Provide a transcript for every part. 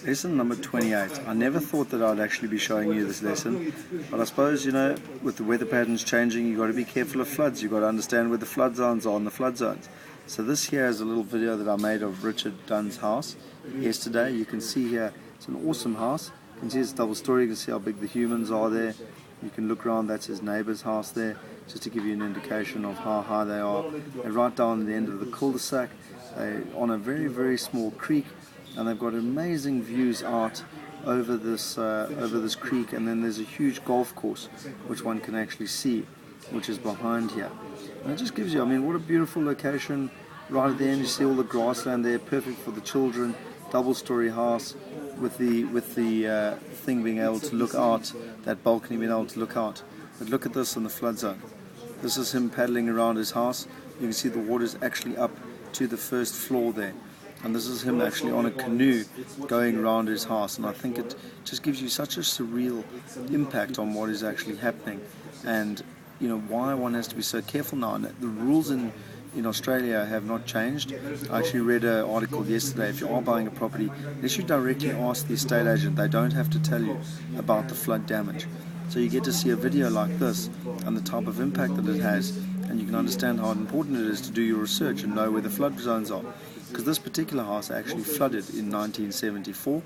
Lesson number 28. I never thought that I'd actually be showing you this lesson, but I suppose, with the weather patterns changing, you've got to be careful of floods. You've got to understand where the flood zones are and the flood zones. So this here is a little video that I made of Richard Dunn's house yesterday. You can see here, it's an awesome house. You can see it's double story. You can see how big the humans are there. You can look around, that's his neighbour's house there, just to give you an indication of how high they are. They're right down at the end of the cul-de-sac. They're on a very, very small creek, and they've got amazing views out over this creek, and then there's a huge golf course which one can actually see, which is behind here. And it just gives you, what a beautiful location. Right at the end you see all the grassland there, perfect for the children. Double-story house with the thing being able to look out, that balcony being able to look out. But look at this in the flood zone. This is him paddling around his house. You can see the water's actually up to the first floor there. And this is him actually on a canoe going around his house. And I think it just gives you such a surreal impact on what is actually happening. And why one has to be so careful now. And the rules in Australia have not changed. I actually read an article yesterday. If you are buying a property, they should directly ask the estate agent. They don't have to tell you about the flood damage. So you get to see a video like this and the type of impact that it has, and you can understand how important it is to do your research and know where the flood zones are. Because this particular house actually flooded in 1974,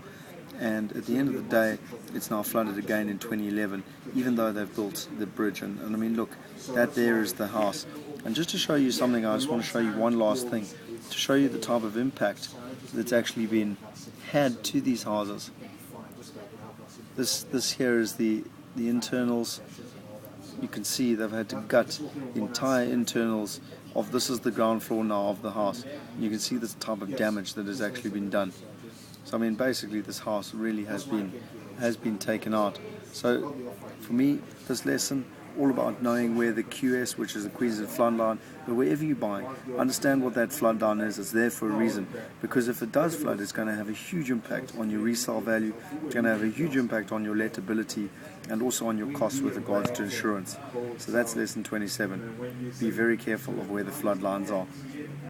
and at the end of the day it's now flooded again in 2011, even though they've built the bridge. And look, that there is the house. And just to show you something, I just want to show you one last thing, to show you the type of impact that's actually been had to these houses. This here is the internals. You can see they've had to gut the entire internals of, this is the ground floor now of the house. You can see this type of damage that has actually been done. So basically this house really has been taken out. So for me, this lesson, all about knowing where the QS, which is the Queensland flood line, but wherever you're buying, understand what that flood line is. It's there for a reason, because if it does flood, it's going to have a huge impact on your resale value. It's going to have a huge impact on your lettability and also on your costs with regards to insurance. So that's lesson 27. Be very careful of where the flood lines are.